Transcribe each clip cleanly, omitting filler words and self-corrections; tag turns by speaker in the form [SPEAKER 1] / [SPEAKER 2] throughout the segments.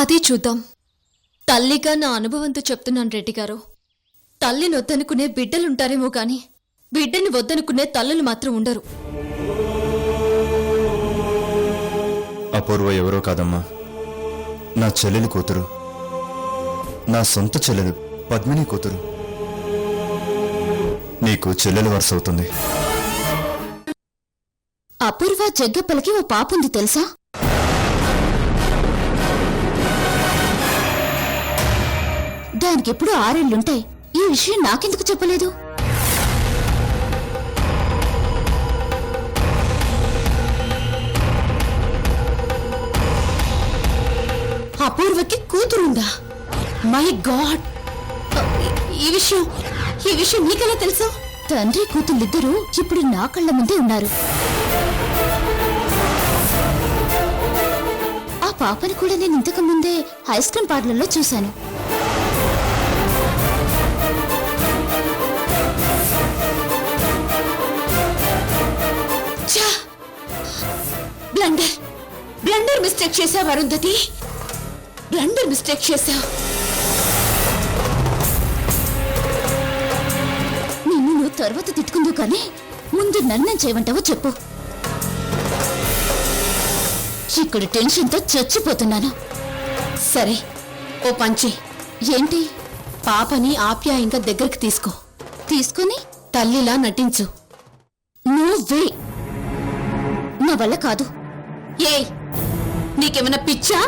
[SPEAKER 1] అది చూద్దాం. తల్లిగా నా అనుభవంతో చెప్తున్నాను రెడ్డి గారు. తల్లిని వద్దనుకునే బిడ్డలుంటారేమో కాని బిడ్డని వద్దనుకునే తల్లులు మాత్రం ఉండరు.
[SPEAKER 2] అపూర్వ ఎవరో కాదమ్మా, నా చెల్లెలి కూతురు, నా సొంత చెల్లెలు పద్మిని కూతురు. నీకు చెల్లెలు వరుస అవుతుంది.
[SPEAKER 3] అపూర్వ జగ్గప్పలకి ఓ పాపుంది తెలుసా? దానికెప్పుడు 6 ఏళ్లుంటాయి. ఈ విషయం నాకెందుకు చెప్పలేదు?
[SPEAKER 1] అపూర్వకి కూతురుందా? My God! ఈ విషయం నీకెలా తెలుసా?
[SPEAKER 3] తండ్రి కూతుళ్ళిద్దరూ ఇప్పుడు నా కళ్ళ ముందే ఉన్నారు. ఆ పాపని కూడా నేను ఇంతకు ముందే ఐస్ క్రీమ్ పార్లర్లో చూశాను.
[SPEAKER 1] బ్లండర్ మిస్టేక్ చేశావు అరుంధతి. బ్లండర్ మిస్టేక్ చేశావు.
[SPEAKER 3] నిన్ను నువ్వు తర్వాత తిట్టుకుందు కానీ ముందు నన్నేం చేయమంటావో చెప్పు. ఇక్కడ టెన్షన్తో చచ్చిపోతున్నాను.
[SPEAKER 1] సరే, ఓ పంచి.
[SPEAKER 3] ఏంటి?
[SPEAKER 1] పాపని ఆప్యాయంగా దగ్గరికి తీసుకో.
[SPEAKER 3] తీసుకుని
[SPEAKER 1] తల్లిలా నటించు.
[SPEAKER 3] నువ్వే. నా వల్ల కాదు.
[SPEAKER 1] ఏయ్, నీకేమైనా పిచ్చా?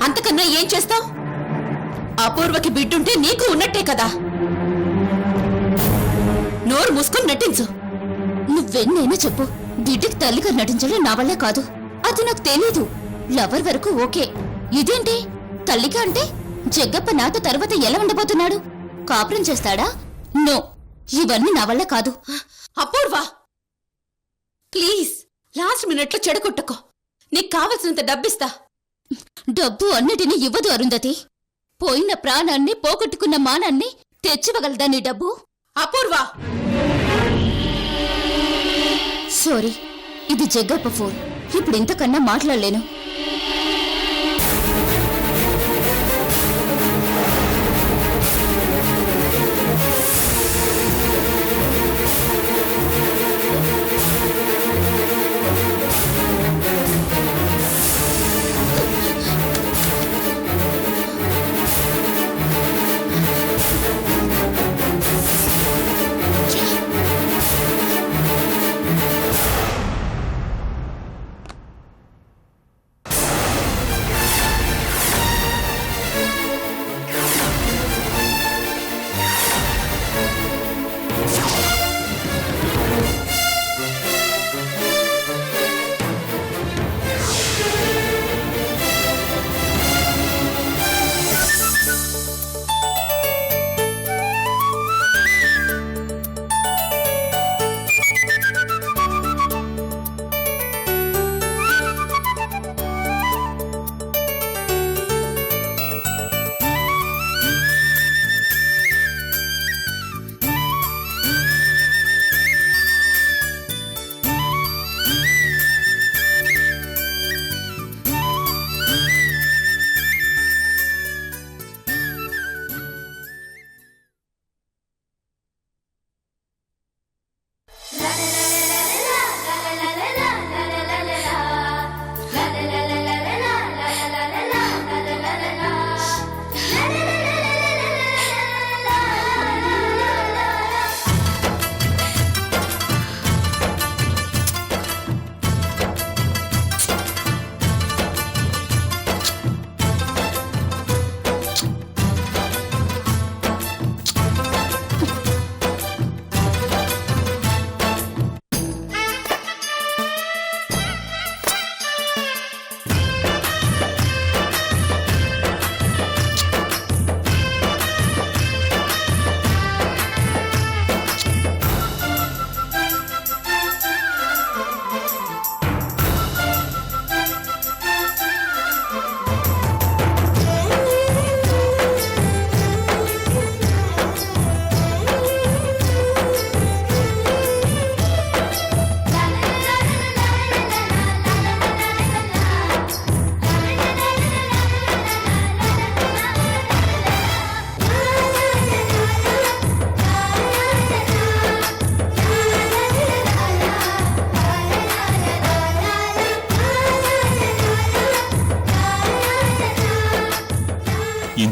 [SPEAKER 1] అంతకన్నా ఏం చేస్తావు? అపూర్వకి బిడ్డుంటే నీకు ఉన్నట్టే కదా. నోరు మూసుకొని నటించు.
[SPEAKER 3] నువ్వెన్నైనా చెప్పు, బిడ్డకి తల్లిగా నటించడం నా వల్ల కాదు. అది నాకు తెలీదు. లవర్ వరకు ఓకే. ఇదేంటి తల్లిగా అంటే? జగ్గప్ప నాతో తర్వాత ఎలా ఉండబోతున్నాడు? కాపురం చేస్తాడా? నో, ఇవన్నీ నా వల్ల కాదు.
[SPEAKER 1] అపూర్వ, ప్లీజ్ లాస్ట్ మినిట్లో చెడగొట్టుకో. నీకు కావలసినంత డబ్బిస్తా.
[SPEAKER 3] డబ్బు అన్నిటినీ ఇవ్వదు అరుంధతి. పోయిన ప్రాణాన్ని, పోగొట్టుకున్న మానాన్ని తెచ్చివ్వగలదా నీ డబ్బు?
[SPEAKER 1] అపూర్వ,
[SPEAKER 3] సారీ, ఇది జగ్గప్ప ఫోన్. ఇప్పుడు ఇంతకన్నా మాట్లాడలేను.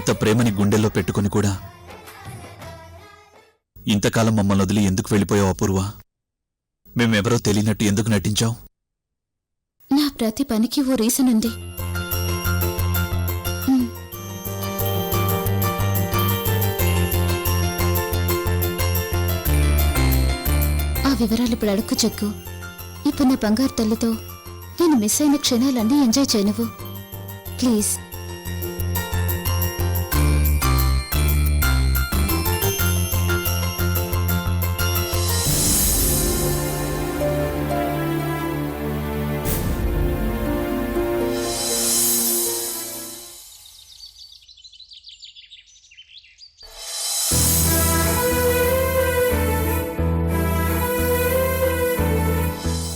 [SPEAKER 4] ఇంత ప్రేమని గుండెల్లో పెట్టుకుని కూడా ఇంతకాలం మమ్మల్ని వదిలి ఎందుకు వెళ్ళిపోయావు అపూర్వ? మేమెవరో తెలియనట్టు ఎందుకు నటించావు?
[SPEAKER 3] నా ప్రతి పనికి ఓ రీజన్ ఉంది. ఆ వివరాలు ఇప్పుడు అడుక్కు చెక్కు. ఇప్పుడు నా బంగారు తల్లితో నేను మిస్ అయిన క్షణాలన్నీ ఎంజాయ్ చేయనువు ప్లీజ్.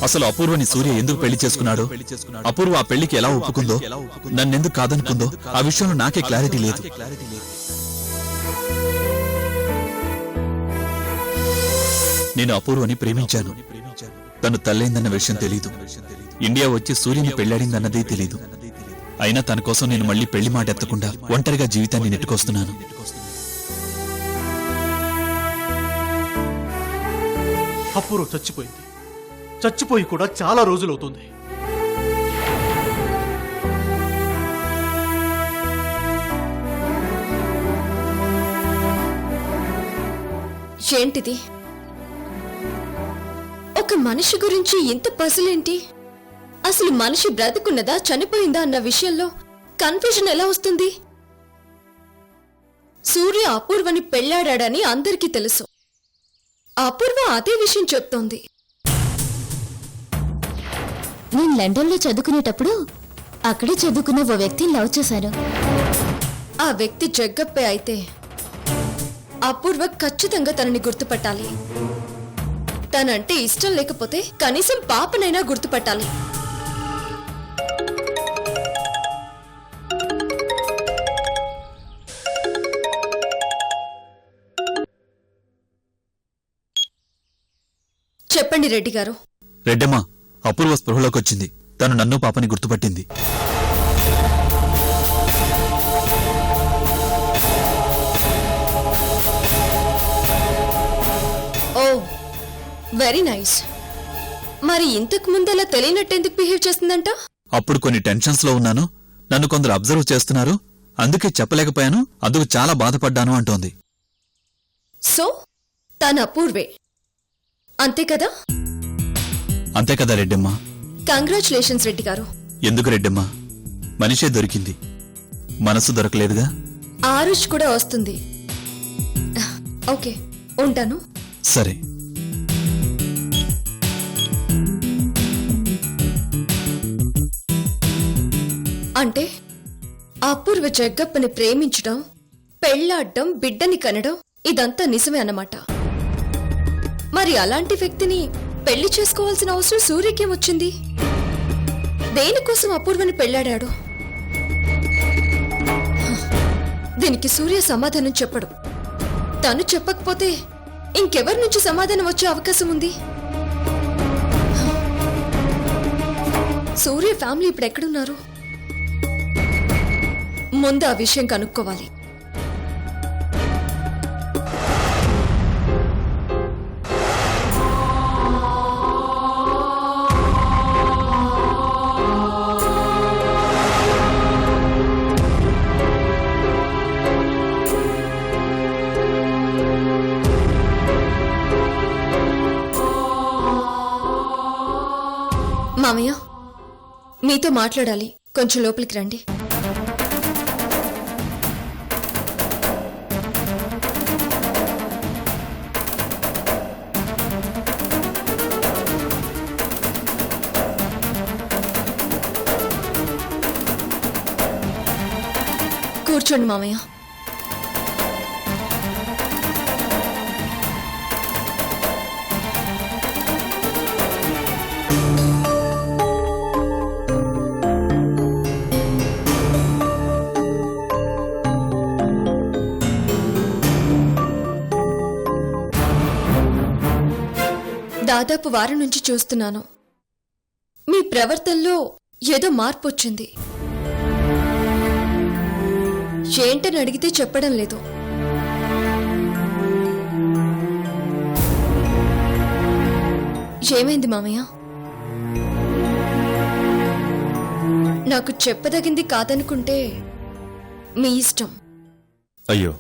[SPEAKER 4] అసలు అపూర్వని సూర్య ఎందుకు పెళ్లి చేసుకున్నాడో, అపూర్వ ఆ పెళ్లికి ఎలా ఒప్పుకుందో, నన్నెందుకు కాదనుకుందో ఆ విషయంలో నాకే క్లారిటీ లేదు. నేను అపూర్వని ప్రేమించాను. తను తల్లైందన్న విషయం తెలీదు. ఇండియా వచ్చి సూర్యని పెళ్లాడిందన్నదే తెలీదు. అయినా తన కోసం నేను మళ్లీ పెళ్లి మాట ఎత్తకుండా ఒంటరిగా జీవితాన్ని నెట్టుకొస్తున్నాను.
[SPEAKER 5] అపూర్వ చచ్చిపోయి కూడా చాలా రోజులవుతుంది.
[SPEAKER 1] ఏంటిది? ఒక మనిషి గురించి ఇంత పజిలేంటి? అసలు మనిషి బ్రతుకున్నదా చనిపోయిందా అన్న విషయంలో కన్ఫ్యూజన్ ఎలా వస్తుంది? సూర్య అపూర్వని పెళ్లాడాడని అందరికీ తెలుసు. అపూర్వ అదే విషయం చెప్తోంది.
[SPEAKER 3] నేను లండన్లో చదువుకునేటప్పుడు అక్కడే చదువుకున్న ఓ వ్యక్తిని లవ్ చేశాను.
[SPEAKER 1] ఆ వ్యక్తి జగ్గప్పే అయితే అపూర్వ ఖచ్చితంగా తనని గుర్తుపట్టాలి. తనంటే ఇష్టం లేకపోతే కనీసం పాపనైనా గుర్తుపట్టాలి. చెప్పండి రెడ్డి గారు.
[SPEAKER 4] రెడ్డమ్మా, అపూర్వ స్పృహలోకి వచ్చింది. తను నన్ను పాపని గుర్తుపట్టింది.
[SPEAKER 1] ఓ వెరీ నైస్. మరి ఇంతకు ముందలా తెలియనట్టెందుకు బిహేవ్ చేస్తుందంట?
[SPEAKER 4] అప్పుడు కొన్ని టెన్షన్స్ లో ఉన్నాను, నన్ను కొందరు అబ్జర్వ్ చేస్తున్నారు, అందుకే చెప్పలేకపోయాను, అందుకు చాలా బాధపడ్డాను అంటోంది.
[SPEAKER 1] సో తన అపూర్వే అంతే కదా?
[SPEAKER 4] అంతే కదా రెడ్డమ్మా.
[SPEAKER 1] కంగ్రాచులేషన్స్ రెడ్డి గారు.
[SPEAKER 4] ఎందుకు రెడ్డమ్మా, మనిషే దొరికింది, మనసు దొరకలేదుగా.
[SPEAKER 1] ఆ రోజు కూడా వస్తుంది. ఓకే, ఉంటాను.
[SPEAKER 4] సరే.
[SPEAKER 1] అంటే అపూర్వ జగ్గప్పని ప్రేమించడం, పెళ్లాడ్డం, బిడ్డని కనడం ఇదంతా నిజమే అన్నమాట. మరి అలాంటి వ్యక్తిని పెళ్లి చేసుకోవాల్సిన అవసరం సూర్యకేమొచ్చింది? దేనికోసం అపూర్వని పెళ్లాడాడు? దీనికి సూర్య సమాధానం చెప్పడు. తను చెప్పకపోతే ఇంకెవరి నుంచి సమాధానం వచ్చే అవకాశం ఉంది? సూర్య ఫ్యామిలీ ఇప్పుడు ఎక్కడున్నారు? ముందు ఆ విషయం కనుక్కోవాలి. మామయ్య, మీతో మాట్లాడాలి, కొంచెం లోపలికి రండి. కూర్చోండి మామయ్య. దాదాపు వారం నుంచి చూస్తున్నాను. మీ ప్రవర్తనలో ఏదో మార్పు వచ్చింది. ఏంటని అడిగితే చెప్పడం లేదు. ఏమైంది మామయ్య? నాకు చెప్పదగింది కాదనుకుంటే మీ ఇష్టం.
[SPEAKER 2] అయ్యో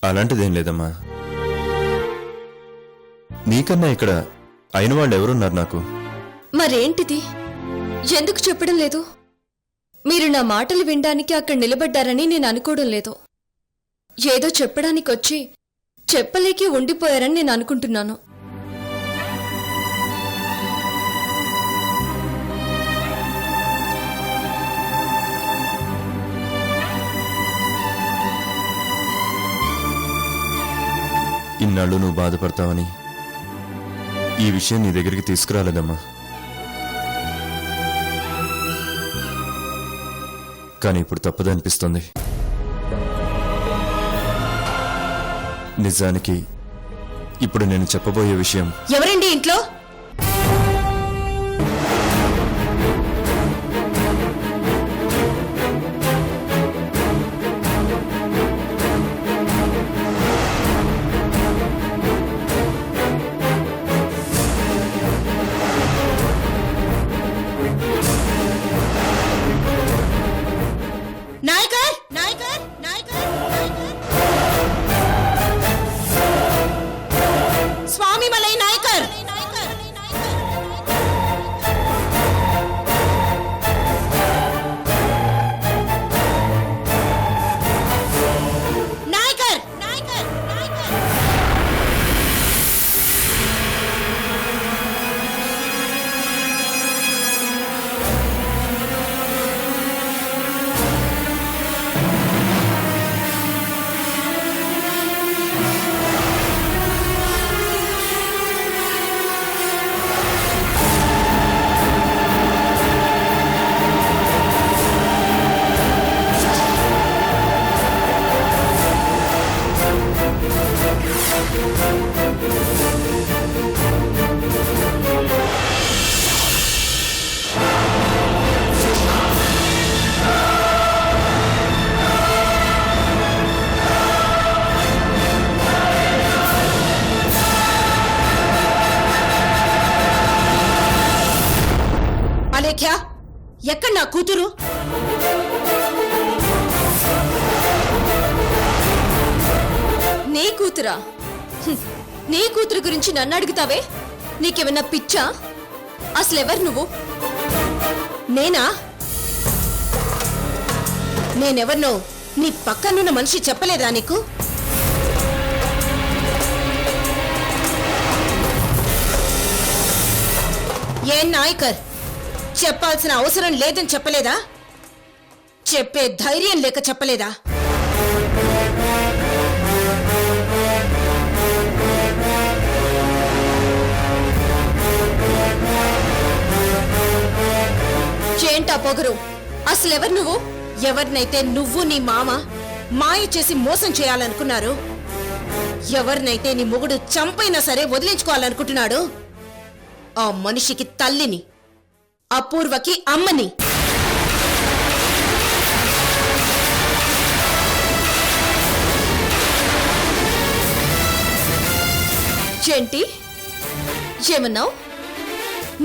[SPEAKER 2] అలాంటిదేం లేదమ్మా. నీకన్నా ఇక్కడ అయిన వాళ్ళు ఎవరున్నారు నాకు?
[SPEAKER 1] మరేంటిది? ఎందుకు చెప్పడం లేదు? మీరు నా మాటలు వినడానికి అక్కడ నిలబడ్డారని నేను అనుకోవడం లేదు. ఏదో చెప్పడానికొచ్చి చెప్పలేకే ఉండిపోయారని నేను అనుకుంటున్నాను.
[SPEAKER 2] ఇన్నాళ్ళు నువ్వు బాధపడతావని ఈ విషయం నీ దగ్గరికి తీసుకురాలేదమ్మా. కానీ ఇప్పుడు తప్పదనిపిస్తుంది. నిజానికి ఇప్పుడు నేను చెప్పబోయే విషయం
[SPEAKER 3] ఎవరండి ఇంట్లో? నాయకర్ నాయకర్ నాయకర్ స్వామి మలై నాయకర్ నాయకర్ నాయకర్ నాయకర్ అలేఖ్య, ఎక్కడ నా కూతురు?
[SPEAKER 1] నీ కూతురా? నీ కూతురు గురించి నన్ను అడుగుతావే? నీకేమన్నా పిచ్చా? అసలెవరు నువ్వు?
[SPEAKER 3] నేనా? నేనెవరినో నీ పక్కనున్న మనిషి చెప్పలేదా నీకు? ఏం నాయకర్, చెప్పాల్సిన అవసరం లేదని చెప్పలేదా? చెప్పే ధైర్యం లేక చెప్పలేదా?
[SPEAKER 1] ఏంటా పొగరు? అసలెవరు నువ్వు?
[SPEAKER 3] ఎవరినైతే నువ్వు నీ మామ మాయ చేసి మోసం చేయాలనుకున్నారు, ఎవరినైతే నీ మొగుడు చంపైనా సరే వదిలించుకోవాలనుకుంటున్నాడు, ఆ మనిషికి తల్లిని, అపూర్వకి అమ్మని.
[SPEAKER 1] ఏంటి ఏమన్నావు?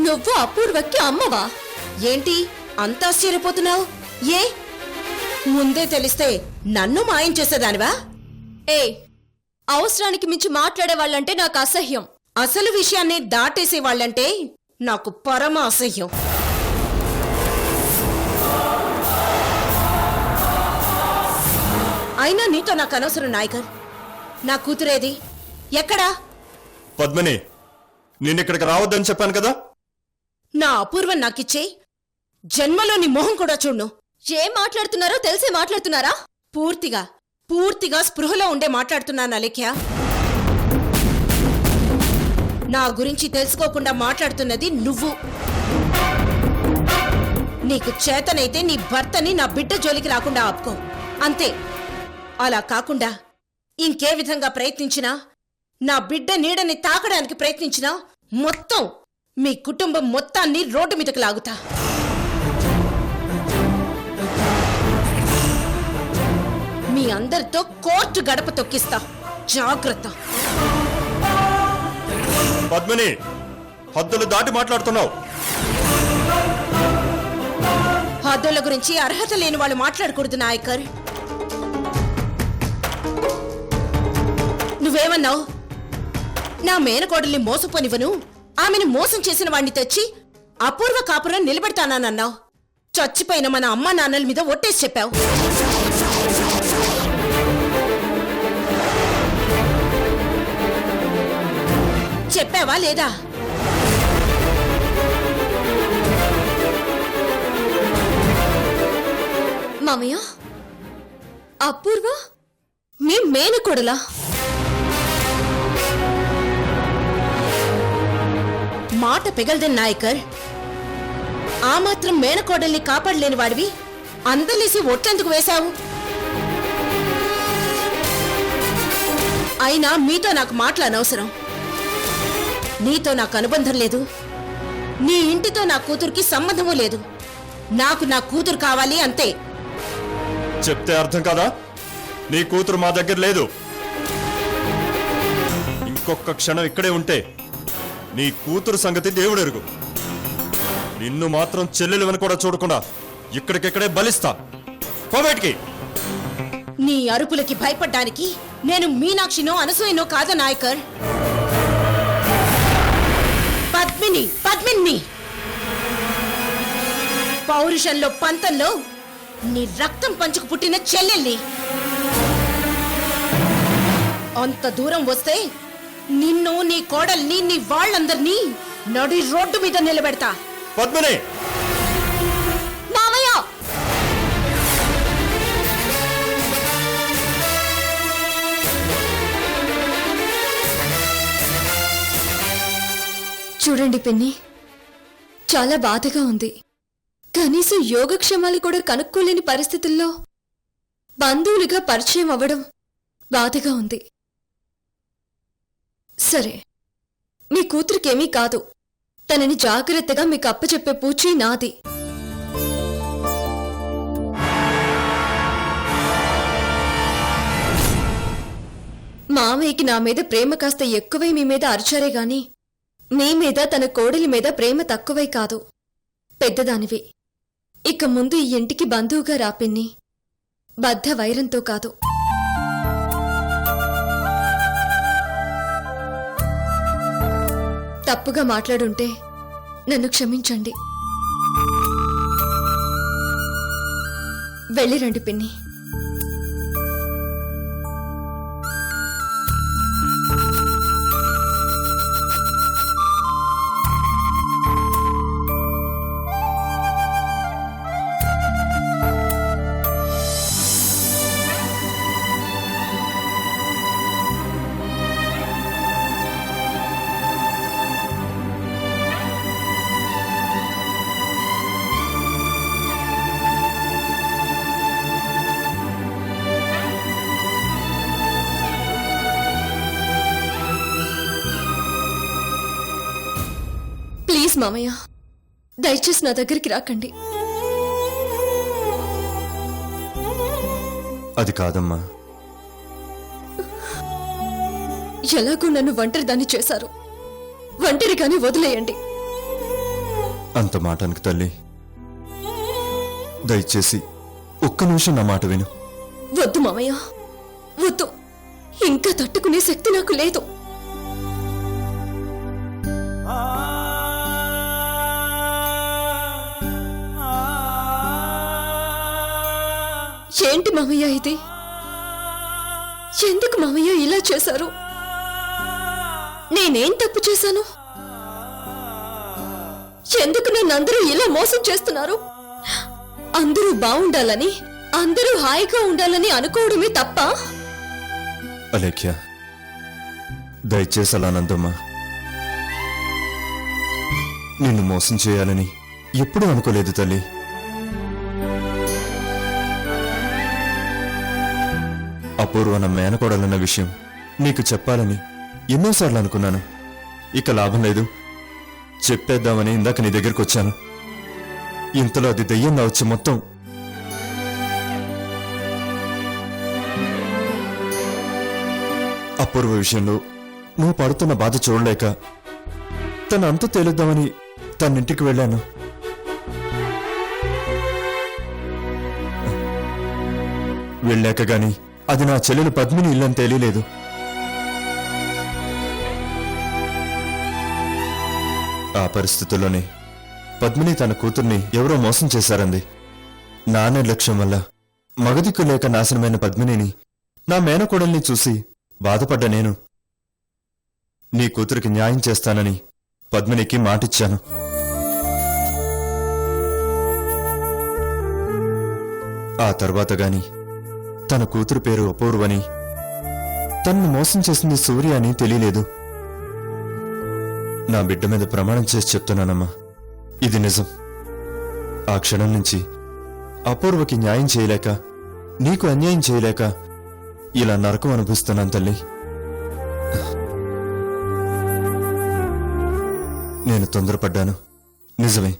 [SPEAKER 1] నువ్వు అపూర్వకి అమ్మవా?
[SPEAKER 3] ఏంటి అంత ఆశ్చర్యపోతున్నావు? ఏ ముందే తెలిస్తే నన్ను మాయం చేసేదానివా?
[SPEAKER 1] ఏ అవసరానికి మించి మాట్లాడే వాళ్ళంటే నాకు అసహ్యం.
[SPEAKER 3] అసలు విషయాన్ని దాటేసే వాళ్ళంటే నాకు పరమ అసహ్యం. అయినా నీతో నాకు అనవసరం నాయకర్. నా కూతురేది? ఎక్కడా?
[SPEAKER 2] పద్మని, నేనిక్కడికి రావద్దని చెప్పాను కదా.
[SPEAKER 3] నా అపూర్వం నాకిచ్చే జన్మలో నీ మొహం కూడా చూడ్ను.
[SPEAKER 1] ఏం మాట్లాడుతున్నారో తెలిసే మాట్లాడుతున్నారా?
[SPEAKER 3] పూర్తిగా స్పృహలో ఉండే మాట్లాడుతున్నాను అలేఖ్య. నా గురించి తెలుసుకోకుండా మాట్లాడుతున్నది నువ్వు. నీకు చేతనైతే నీ భర్తని నా బిడ్డ జోలికి రాకుండా ఆపుకో, అంతే. అలా కాకుండా ఇంకే విధంగా ప్రయత్నించినా, నా బిడ్డ నీడని తాకడానికి ప్రయత్నించినా మొత్తం మీ కుటుంబం మొత్తాన్ని రోడ్డు మీదకి లాగుతా.
[SPEAKER 1] 「
[SPEAKER 6] అందరితో కోర్టు గడప తొక్కిస్తా. జాగ్రత్త.
[SPEAKER 2] పద్మిని, హద్దులు దాటి మాట్లాడుతున్నావు.
[SPEAKER 6] హద్దుల గురించి అర్హత లేని వాళ్ళు మాట్లాడకూడదు నాయకర్. నువ్వేమన్నావు? నా మేనకోడల్ని మోసపోనివను, ఆమెను మోసం చేసిన వాణ్ణి తెచ్చి అపూర్వ కాపురం నిలబెడతానన్నావు. చచ్చిపోయిన మన అమ్మా నాన్నల మీద ఒట్టేసి చెప్పావు. చెప్పావా లేదా?
[SPEAKER 1] మామయ్య, అపూర్వ మీ మేనకోడలా?
[SPEAKER 6] మాట పెగల్దని నాయకర్. ఆ మాత్రం మేనకోడల్ని కాపాడలేని వాడివి అందలేసి ఒట్లెందుకు వేశావు? అయినా మీతో నాకు మాటలు అనవసరం. నీతో నాకు అనుబంధం లేదు. నీ ఇంటితో నా కూతురికి సంబంధము లేదు. నాకు నా కూతురు కావాలి అంతే.
[SPEAKER 2] చెప్తే అర్థం కాదా? నీ కూతురు మా దగ్గర లేదు. ఇంకొక క్షణం ఇక్కడే ఉంటే నీ కూతురు సంగతి దేవుడెరుగు. నిన్ను మాత్రం చెల్లెలువని కూడా చూడకుండా ఇక్కడికిక్కడే బలిస్తా. పో బయటికి.
[SPEAKER 6] నీ అరుపులకి భయపడ్డానికి నేను మీనాక్షినో అనసూయనో కాదా నాయకర్? పద్మిని, పద్మిని. పౌరుషంలో పంతంలో నీ రక్తం పంచుకు పుట్టిన చెల్లెల్ని. అంత దూరం వస్తే నిన్ను, నీ కోడల్ని, నీ వాళ్ళందరినీ నడి రోడ్డు మీద నిలబెడతా.
[SPEAKER 2] పద్మిని,
[SPEAKER 3] మామయ్య!
[SPEAKER 1] చూడండి పిన్ని, చాలా బాధగా ఉంది. కనీసం యోగక్షేమాలు కూడా కనుక్కోలేని పరిస్థితుల్లో బంధువులుగా పరిచయం అవ్వడం బాధగా ఉంది. సరే, మీ కూతురికేమీ కాదు. తనని జాగ్రత్తగా మీకు అప్పచెప్పే పూచి నాది. మామయ్యకి నా మీద ప్రేమ కాస్త ఎక్కువై మీ మీద అరిచారే గాని మీ మీద తన కోడలి మీద ప్రేమ తక్కువై కాదు. పెద్దదానివి. ఇక ముందు ఈ ఇంటికి బంధువుగా రాపిన్ని, బద్ధ వైరంతో కాదు. తప్పుగా మాట్లాడుంటే నన్ను క్షమించండి. వెళ్ళిరండి పిన్ని. ప్లీజ్ మామయ్య, దయచేసి నా దగ్గరికి రాకండి.
[SPEAKER 2] అది కాదమ్మా.
[SPEAKER 1] ఎలాగూ నన్ను ఒంటరిదాన్ని చేశారు. ఒంటరిగానే వదిలేయండి.
[SPEAKER 2] అంత మాటనికి తల్లి, దయచేసి ఒక్క నిమిషం నా మాట విను.
[SPEAKER 1] వద్దు మామయ్య, వద్దు. ఇంకా తట్టుకునే శక్తి నాకు లేదు. ఏంటి మామయ్య ఇది? ఎందుకు మామయ్య ఇలా చేశారు? నేనేం తప్పు చేశాను? ఎందుకు నన్ను అందరూ ఇలా మోసం చేస్తున్నారు? అందరూ బాగుండాలని, అందరూ హాయిగా ఉండాలని అనుకోవడమే తప్ప?
[SPEAKER 2] అలేఖ్య, దయచేసి అలా నందమ్మా. నిన్ను మోసం చేయాలని ఎప్పుడూ అనుకోలేదు తల్లి. అపూర్వ నా మేనకోడలన్న విషయం నీకు చెప్పాలని ఎన్నోసార్లు అనుకున్నాను. ఇక లాభం లేదు, చెప్పేద్దామని ఇందాక నీ దగ్గరికి వచ్చాను. ఇంతలో అది దెయ్యంగా వచ్చి మొత్తం అపూర్వ విషయంలో నువ్వు పడుతున్న బాధ చూడలేక తన అంతు తేలుద్దామని తన్నింటికి వెళ్ళాను. వెళ్ళాక గాని అది నా చెల్లెలు పద్మిని ఇల్లని తెలియలేదు. ఆ పరిస్థితుల్లోనే పద్మిని తన కూతుర్ని ఎవరో మోసం చేశారంది. నా నిర్లక్ష్యం వల్ల మగదిక్కు లేక నాశనమైన పద్మినిని, నా మేనకోడల్ని చూసి బాధపడ్డ నేను నీ కూతురికి న్యాయం చేస్తానని పద్మినికి మాటిచ్చాను. ఆ తర్వాత గాని తన కూతురు పేరు అపూర్వని, తన్ను మోసం చేసింది సూర్య అని తెలియలేదు. నా బిడ్డ మీద ప్రమాణం చేసి చెప్తున్నానమ్మా, ఇది నిజం. ఆ క్షణం నుంచి అపూర్వకి న్యాయం చేయలేక, నీకు అన్యాయం చేయలేక ఇలా నరకం అనుభవిస్తున్నాను తల్లి. నేను తొందరపడ్డాను, నిజమే.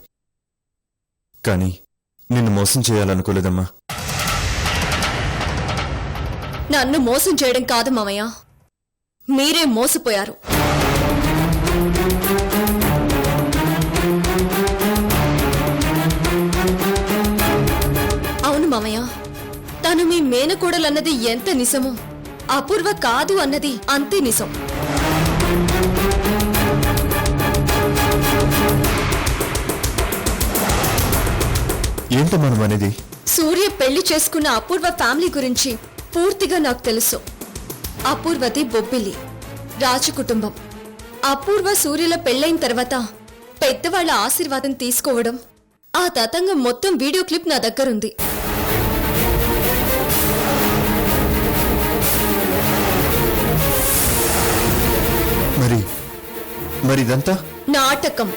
[SPEAKER 2] కానీ నిన్ను మోసం చేయాలనుకోలేదమ్మా.
[SPEAKER 1] నన్ను మోసం చేయడం కాదు మామయ్య, మీరే మోసపోయారు. అవును మామయ్య, తను మీ మేనకోడలన్నది ఎంత నిజమో అపూర్వ కాదు అన్నది అంతే నిజం.
[SPEAKER 2] ఏంటో మనం అనేది?
[SPEAKER 1] సూర్య పెళ్లి చేసుకున్న అపూర్వ ఫ్యామిలీ గురించి పూర్తిగా నాకు తెలుసు. అపూర్వది బొబ్బిలి రాజు కుటుంబం. అపూర్వ సూర్యుల పెళ్లైన తర్వాత పెద్దవాళ్ల ఆశీర్వాదం తీసుకోవడం, ఆ తతంగం మొత్తం వీడియో క్లిప్ నా దగ్గరుంది.
[SPEAKER 2] మరి ఇదంతా
[SPEAKER 1] నాటకం.